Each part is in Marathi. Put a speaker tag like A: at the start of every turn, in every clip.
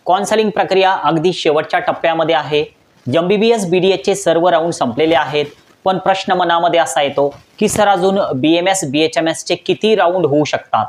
A: काउन्सिलिंग प्रक्रिया अगदी शेवटच्या टप्प्यामध्ये आहे। MBBS BDH चे सर्व राऊंड संपलेले आहेत, पण प्रश्न मनामध्ये असा येतो की सर अजून BMS BHMS चे किती राऊंड होऊ शकतात?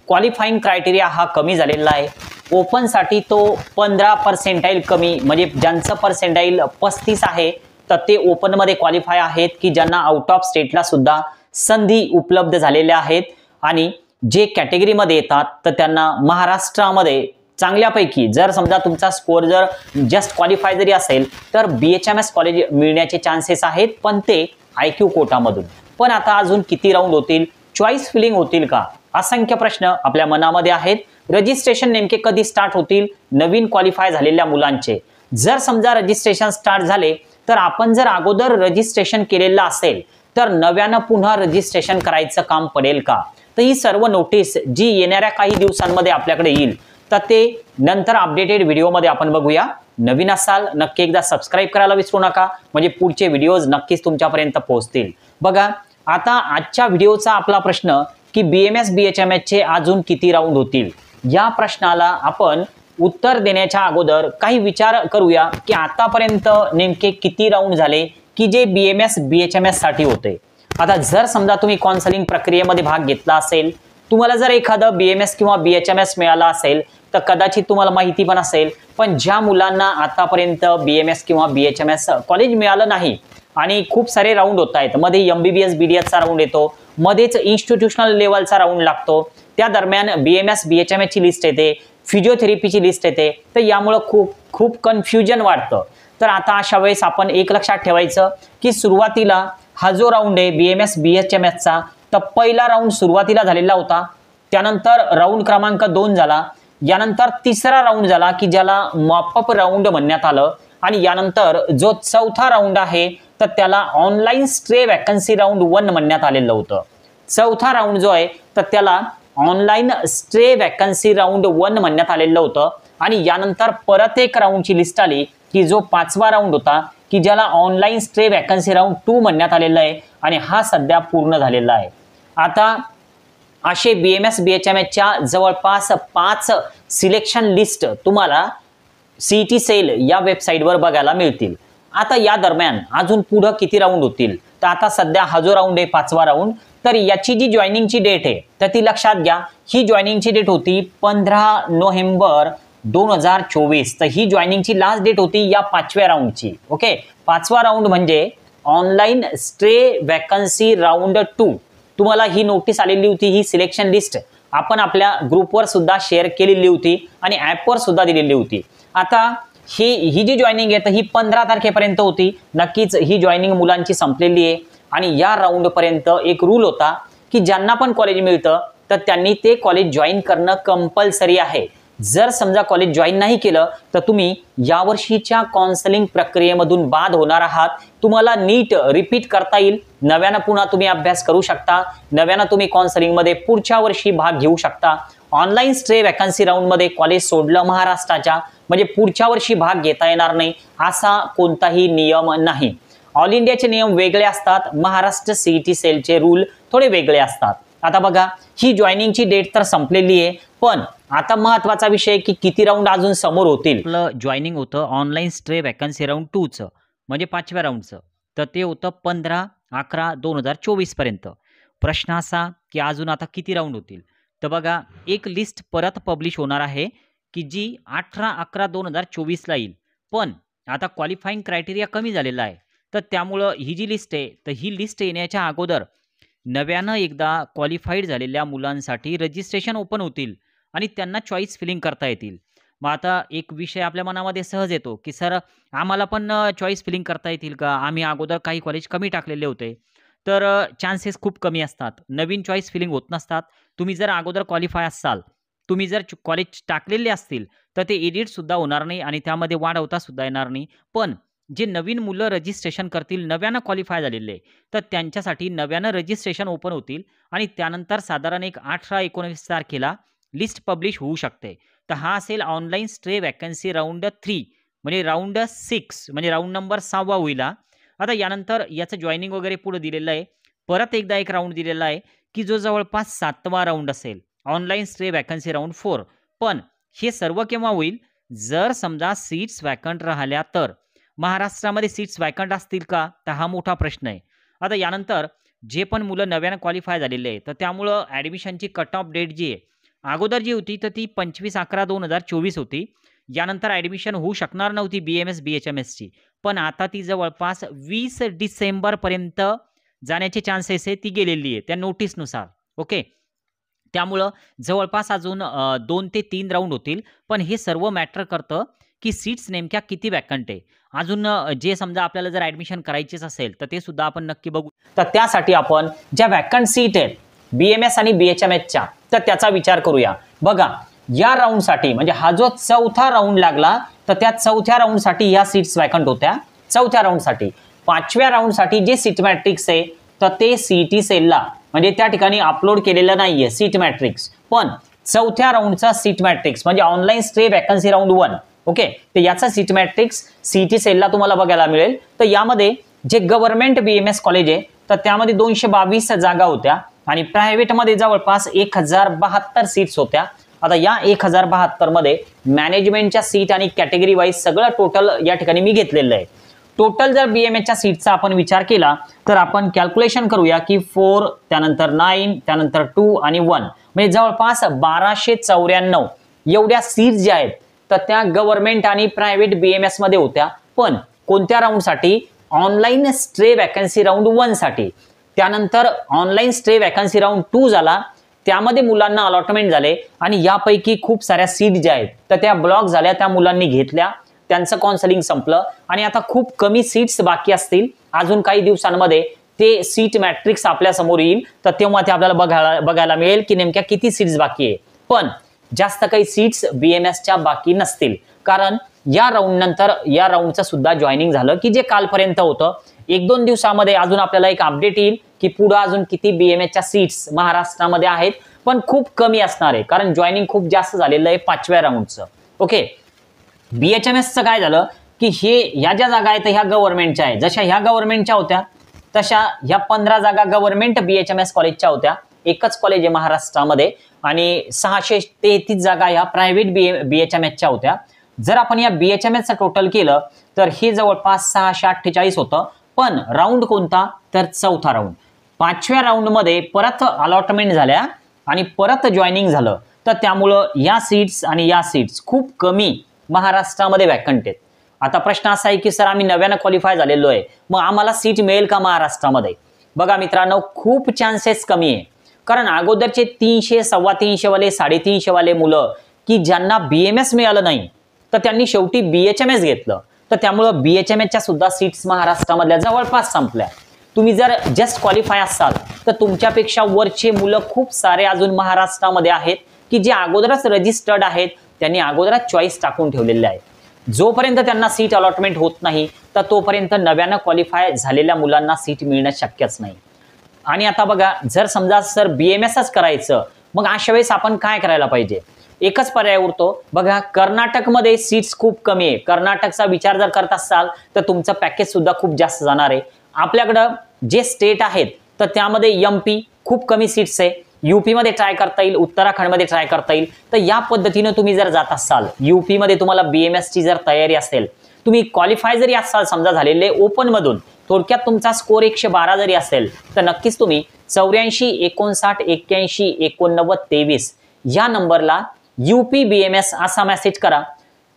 A: क्वालिफाइंग क्रायटेरिया हा कमी झालेला आहे। ओपन साठी तो 15% कमी, म्हणजे ज्यांचं पर्सेंटाईल 35 आहे तर ते ओपन मध्ये क्वालिफाय आहेत की ज्यांना आउट ऑफ स्टेटला सुद्धा संधी उपलब्ध झालेल्या आहेत। आणि जे कॅटेगरी मध्ये येतात तर त्यांना महाराष्ट्रामध्ये चांगल्यापैकी जर समजा तुमचा स्कोर जर जस्ट क्वालिफाय जरी असेल तर BHMS कॉलेज मिळण्याचे चान्सेस आहेत, पण ते IQ कोटामधून। पण आता अजून किती राऊंड होतील? चॉईस फिलिंग होतील का? असंख्य प्रश्न आपल्या मनामध्ये आहेत। रजिस्ट्रेशन नेमके कधी स्टार्ट होतील नवीन क्वालिफाय झालेल्या मुलांचे? जर समजा रजिस्ट्रेशन स्टार्ट झाले तर आपण जर अगोदर रजिस्ट्रेशन केलेलं असेल तर नव्यानं पुन्हा रजिस्ट्रेशन करायचं काम पडेल का? तर ही सर्व नोटीस जी येणाऱ्या काही दिवसांमध्ये आपल्याकडे येईल तर ते नंतर अपडेटेड व्हिडिओमध्ये आपण बघूया। नवीन असाल नक्की एकदा सबस्क्राइब करायला विसरू नका, म्हणजे पुढचे व्हिडिओज नक्कीच तुमच्यापर्यंत पोहोचतील। बघा, आता आजच्या व्हिडिओचा आपला प्रश्न की BMS BHMS चे अजून किती राऊंड होतील, या प्रश्नाला आपण उत्तर देण्याच्या अगोदर काही विचार करूया की आतापर्यंत नेमके किती राऊंड झाले की जे BMS BHMS साठी होते। आता जर समजा तुम्ही काउन्सिलिंग प्रक्रियेमध्ये भाग घेतला असेल, तुम्हाला जर एखादं BMS किंवा BHMS मिळाला असेल तर कदाचित तुम्हाला माहिती पण असेल, पण ज्या मुलांना आतापर्यंत BMS किंवा BHMS कॉलेज मिळालं नाही आणि खूप सारे राऊंड होत आहेत, मध्ये MBBS BDH चा राऊंड येतो, मध्येच इन्स्टिट्यूशनल लेवलचा राऊंड लागतो, त्या दरम्यान BMS BHMS ची लिस्ट येते, फिजिओथेरपीची लिस्ट येते, तर यामुळे खूप कन्फ्युजन वाढतं। तर आता अशा वेळेस आपण एक लक्षात ठेवायचं की सुरुवातीला हा जो राऊंड आहे BMS BHMS चा, तर पहिला राऊंड सुरुवातीला झालेला होता, त्यानंतर राऊंड क्रमांक 2 झाला, यानंतर तिसरा राऊंड झाला की ज्याला मॉपअप राऊंड म्हणण्यात आलं, आणि यानंतर जो चौथा राऊंड आहे तर त्याला ऑनलाईन स्ट्रे वॅकन्सी राऊंड 1 म्हणण्यात आलेलं होतं। चौथा राऊंड जो आहे तर त्याला ऑनलाईन स्ट्रे वॅकन्सी राऊंड 1 म्हणण्यात आलेलं होतं, आणि यानंतर परत एक राऊंडची लिस्ट आली की जो 5वा राऊंड होता की ज्याला ऑनलाईन स्ट्रे वॅकन्सी राऊंड 2 म्हणण्यात आलेलं आहे, आणि हा सध्या पूर्ण झालेला आहे। आता असे BMS BHMS च्या जवळपास 5 सिलेक्शन लिस्ट तुम्हाला CET सेल या वेबसाईटवर बघायला मिळतील। आता या दरम्यान अजून पुढे किती राऊंड होतील? तर आता सध्या हा जो राऊंड आहे 5वा राऊंड, तर याची जी जॉईनिंगची डेट आहे तर ती लक्षात घ्या, ही जॉईनिंगची डेट होती 15 नोव्हेंबर 2024। तर ही जॉईनिंगची लास्ट डेट होती या 5व्या राऊंडची। ओके, 5वा राऊंड म्हणजे ऑनलाईन स्ट्रे वॅकन्सी राऊंड 2। तुम्हाला ही नोटीस आलेली होती, ही सिलेक्शन लिस्ट आपण आपल्या ग्रुपवर सुद्धा शेअर केलेली होती आणि ॲपवर सुद्धा दिलेली होती। आता ही जी जॉईनिंग आहे तर ही 15 तारखेपर्यंत होती। नक्कीच ही जॉईनिंग मुलांची संपलेली आहे, आणि या राऊंड पर्यंत एक रूल होता की ज्यांना पण कॉलेज मिळतं तर त्यांनी ते कॉलेज जॉईन करणं कंपल्सरी आहे। जर समजा कॉलेज जॉईन नाही केलं तर तुम्ही यावर्षीच्या काउन्सिलिंग प्रक्रियेमधून बाद होणार आहात। तुम्हाला नीट रिपीट करता येईल, नव्यानं पुन्हा तुम्ही अभ्यास करू शकता, नव्यानं तुम्ही काउन्सिलिंग मध्ये पुढच्या वर्षी भाग घेऊ शकता। ऑनलाईन स्ट्रे वॅकन्सी राऊंड मध्ये कॉलेज सोडलं महाराष्ट्राच्या म्हणजे पुढच्या वर्षी भाग घेता येणार नाही असा कोणताही नियम नाही। ऑल इंडियाचे नियम वेगळे असतात, महाराष्ट्र CET सेलचे रूल थोडे वेगळे असतात। आता बघा, ही जॉईनिंगची डेट तर संपलेली आहे, पण आता महत्त्वाचा विषय की किती राऊंड अजून समोर होतील। आपलं जॉईनिंग होतं ऑनलाईन स्ट्रे वॅकन्सी राऊंड 2चं, म्हणजे 5व्या राऊंडचं, तर ते होतं 15/11/2024 पर्यंत। प्रश्न असा की अजून आता किती राऊंड होतील? तर बघा, एक लिस्ट परत पब्लिश होणार आहे की जी 18/11/2024 ला येईल, पण आता क्वालिफाईंग क्रायटेरिया कमी झालेला आहे, तर त्यामुळं ही जी लिस्ट आहे तर ही लिस्ट येण्याच्या अगोदर नव्यानं एकदा क्वालिफाईड झालेल्या मुलांसाठी रजिस्ट्रेशन ओपन होतील आणि त्यांना चॉईस फिलिंग करता येतील। मग आता एक विषय आपल्या मनामध्ये सहज येतो की सर आम्हाला पण चॉईस फिलिंग करता येतील का? आम्ही अगोदर काही कॉलेज कमी टाकलेले होते, तर चान्सेस खूप कमी असतात, नवीन चॉईस फिलिंग होत नसतात। तुम्ही जर अगोदर क्वालिफाय असाल, तुम्ही जर कॉलेज टाकलेले असतील तर ते एडिट सुद्धा होणार नाही आणि त्यामध्ये वाढवता सुद्धा येणार नाही। पण जे नवीन मुलं रजिस्ट्रेशन करतील, नव्यानं क्वालिफाय झालेले, तर त्यांच्यासाठी नव्यानं रजिस्ट्रेशन ओपन होतील आणि त्यानंतर साधारण एक 18-19 तारखेला लिस्ट पब्लिश होऊ शकते। तर हा असेल ऑनलाईन स्ट्रे वॅकन्सी राऊंड 3, म्हणजे राऊंड 6, म्हणजे राऊंड नंबर 6वा होईल। आता यानंतर याचं जॉईनिंग वगैरे पुढे दिलेलं आहे, परत एकदा एक राऊंड दिलेला आहे की जो जवळपास 7वा राऊंड असेल, ऑनलाईन स्ट्रे वॅकन्सी राऊंड 4। पण हे सर्व केव्हा होईल? जर समजा सीट्स वॅकंट राहिल्या तर महाराष्ट्रामध्ये सीट्स वॅकंट असतील का, तर हा मोठा प्रश्न आहे. आता यानंतर जे पण मुलं नव्यानं क्वालिफाय झालेले आहे तर त्यामुळं ॲडमिशनची कट ऑफ डेट जी आहे अगोदर जी होती तर ती 25/11/2024 होती. यानंतर ॲडमिशन होऊ शकणार नव्हती BMS BHMSची, पण आता ती जवळपास 20 डिसेंबरपर्यंत जाण्याचे चान्सेस आहे, ती गेलेली आहे त्या नोटीसनुसार. ओके, त्यामुळं जवळपास अजून 2 ते 3 राऊंड होतील. पण हे सर्व मॅटर करतं की सीट्स नेमक्या किती वॅकंट आहे. अजून जे समजा आपल्याला जर ॲडमिशन करायचीच असेल तर ते सुद्धा आपण नक्की बघू. तर त्यासाठी आपण ज्या वॅकंट सीट आहेत BMS आणि BHMSच्या तर त्याचा विचार करूया. बघा, या राऊंडसाठी म्हणजे हा जो चौथा राऊंड लागला तर त्या चौथ्या राऊंडसाठी या सीट्स वॅकंट होत्या. चौथ्या राऊंडसाठी. 5व्या राऊंडसाठी जे सीट मॅट्रिक्स आहे तर ते CET सेलला म्हणजे त्या ठिकाणी अपलोड केलेलं नाहीये सीट मॅट्रिक्स. पण चौथ्या राऊंडचा सीट मॅट्रिक्स म्हणजे online stay vacancy round 1. Okay, तर याचा सीट मॅट्रिक्स CET सेलला तुम्हाला बघायला मिळेल. तर यामध्ये जे गव्हर्नमेंट BMS कॉलेज आहे तर त्यामध्ये 222 जागा होत्या आणि प्रायव्हेटमध्ये जवळपास 1072 सीट्स होत्या. आता या 1072 मध्ये मॅनेजमेंटच्या सीट आणि कॅटेगरी वाईज सगळं टोटल या ठिकाणी मी घेतलेलं आहे. टोटल जर BMSच्या सीटचा आपण विचार केला तर आपण कॅल्क्युलेशन करूया की 4 त्यानंतर 9 त्यानंतर 2 आणि 1 म्हणजे जवळपास 1294 एवढ्या सीट्स ज्या आहेत तर त्या गव्हर्नमेंट आणि प्रायव्हेट BMS मध्ये होत्या. पण कोणत्या राऊंडसाठी? ऑनलाईन स्टे वॅकन्सी राऊंड 1 साठी. त्यानंतर ऑनलाईन स्टे वॅकन्सी राऊंड 2 झाला, त्यामध्ये मुलांना अलॉटमेंट झाले आणि यापैकी खूप साऱ्या सीट ज्या आहेत तर त्या ब्लॉक झाल्या, त्या मुलांनी घेतल्या, त्यांचं काउन्सिलिंग संपलं आणि आता खूप कमी सीट्स बाकी असतील. अजून काही दिवसांमध्ये ते सीट मॅट्रिक्स आपल्या समोर येईल तर तेव्हा ते आपल्याला बघायला मिळेल की नेमक्या किती सीट्स बाकी आहे. पण जास्त काही सीट्स BMSच्या बाकी नसतील, कारण या राऊंड नंतर या राऊंडचं सुद्धा जॉईनिंग झालं की जे कालपर्यंत होतं. 1-2 दिवसामध्ये अजून आपल्याला एक अपडेट येईल की पुढे अजून किती BMSच्या सीट्स महाराष्ट्रामध्ये आहेत, पण खूप कमी असणार आहे कारण जॉईनिंग खूप जास्त झालेलं आहे 5व्या राऊंडचं. ओके, BHMSचं काय झालं की ह्या ज्या जागा आहेत ह्या गव्हर्नमेंटच्या आहेत. जशा ह्या गव्हर्नमेंटच्या होत्या तशा ह्या 15 जागा गव्हर्नमेंट BHMS कॉलेजच्या होत्या. एकच कॉलेज आहे महाराष्ट्रामध्ये आणि 633 जागा ह्या प्रायव्हेट BHMSच्या होत्या. जर आपण या BHMSचं टोटल केलं तर हे जवळपास 648 होतं. पण राऊंड कोणता? तर चौथा राऊंड. 5व्या राऊंडमध्ये परत अलॉटमेंट झाल्या आणि परत जॉईनिंग झालं, तर त्यामुळं या सीट्स आणि या सीट्स खूप कमी महाराष्ट्रामध्ये वॅकंट आहेत. आता प्रश्न असा आहे की सर आम्ही नव्यानं क्वालिफाय झालेलो आहे, मग आम्हाला सीट मिळेल का महाराष्ट्रामध्ये? बघा मित्रांनो, खूप चान्सेस कमी आहे. कारण अगोदरचे 300, 350 वाले, 350 वाले मुलं की ज्यांना BMS मिळालं नाही तर त्यांनी शेवटी BHMS घेतलं, तर त्यामुळं BHMSच्या सुद्धा सीट्स महाराष्ट्रामधल्या जवळपास संपल्या. तुम्ही जर जस्ट क्वालिफाय असाल तर तुमच्यापेक्षा वरचे मुलं खूप सारे अजून महाराष्ट्रामध्ये आहेत की जे अगोदरच रजिस्टर्ड आहेत, त्यांनी अगोदरच चॉईस टाकून ठेवलेले आहे. जोपर्यंत त्यांना सीट अलॉटमेंट होत नाही तर तोपर्यंत नव्यानं क्वालिफाय झालेल्या मुलांना सीट मिळणं शक्यच नाही. आणि आता बघा, जर समजा सर BMSच करायचं, मग अशा वेळेस आपण काय करायला पाहिजे? एकच पर्याय उरतो. बघा, कर्नाटकमध्ये सीट्स खूप कमी आहे. कर्नाटकचा विचार जर करत असाल तर तुमचं पॅकेज सुद्धा खूप जास्त जाणार आहे. आपल्याकडं जे स्टेट आहेत तर त्यामध्ये MP खूप कमी सीट्स आहे. UP मध्ये ट्राय करता येईल, उत्तराखंडमध्ये ट्राय करता येईल. तर या पद्धतीने तुम्ही जर जात असाल, UP मध्ये तुम्हाला BMSची जर तयारी असेल, तुम्ही क्वालिफाय जरी असाल समजा झालेले ओपन मधून, थोडक्यात तुमचा स्कोर 112 जरी असेल तर नक्कीच तुम्ही 84 59 81 89 23 या नंबरला UP BMS असा मेसेज करा.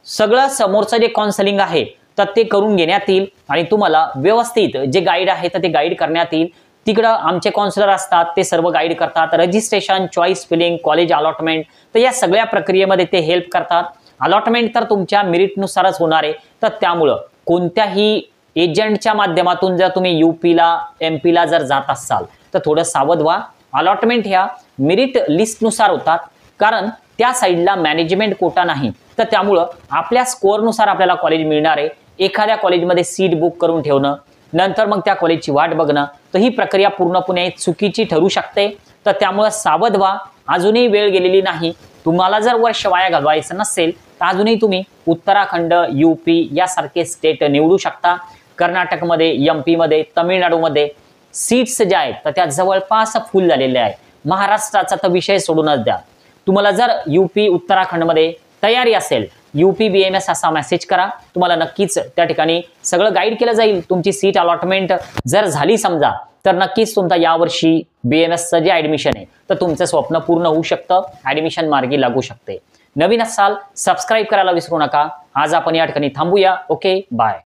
A: सगळं समोरचं जे काउन्सिलिंग आहे तर ते करून घेण्यात येईल आणि तुम्हाला व्यवस्थित जे गाईड आहे तर ते गाईड करण्यात येईल. तिकडं आमचे काउन्सिलर असतात, ते सर्व गाईड करतात. Registration, choice filling, college allotment, तर या सगळ्या प्रक्रियेमध्ये ते हेल्प करतात. अलॉटमेंट तर तुमच्या मेरिटनुसारच होणार आहे. तर त्यामुळं कोणत्याही एजंटच्या माध्यमातून जर तुम्ही UPला MP ला जर जात असाल तर थोडं सावध व्हा. अलॉटमेंट ह्या मेरिट लिस्टनुसार होतात, कारण त्या साईडला मॅनेजमेंट कोटा नाही. तर त्यामुळं आपल्या स्कोअरनुसार आपल्याला कॉलेज मिळणार आहे. एखाद्या कॉलेजमध्ये सीट बुक करून ठेवणं, नंतर मग त्या कॉलेजची वाट बघणं, तर ही प्रक्रिया पूर्णपणे चुकीची ठरू शकते. तर त्यामुळं सावध व्हा. अजूनही वेळ गेलेली नाही. तुम्हाला जर वर्ष वाया घालवायचं नसेल तर अजूनही तुम्ही उत्तराखंड, UP यासारखे स्टेट निवडू शकता. कर्नाटकमध्ये, MP मध्ये, तमिळनाडूमध्ये सीट्स ज्या आहेत तर त्या जवळपास फुल झालेल्या आहेत. महाराष्ट्राचा तर विषय सोडूनच द्या. तुम्हाला जर UP, उत्तराखंडमध्ये तयारी असेल UPBMS असा मेसेज करा. तुम्हाला नक्कीच त्या ठिकाणी सगळं गाईड केलं जाईल. तुमची सीट अलॉटमेंट जर झाली समजा तर नक्कीच तुमचा यावर्षी BMSचं जे ऍडमिशन आहे तर तुमचं स्वप्न पूर्ण होऊ शकतं, ऍडमिशन मार्गी लागू शकते. नवीन असाल सबस्क्राईब करायला विसरू नका. आज आपण या ठिकाणी थांबूया. Okay, bye.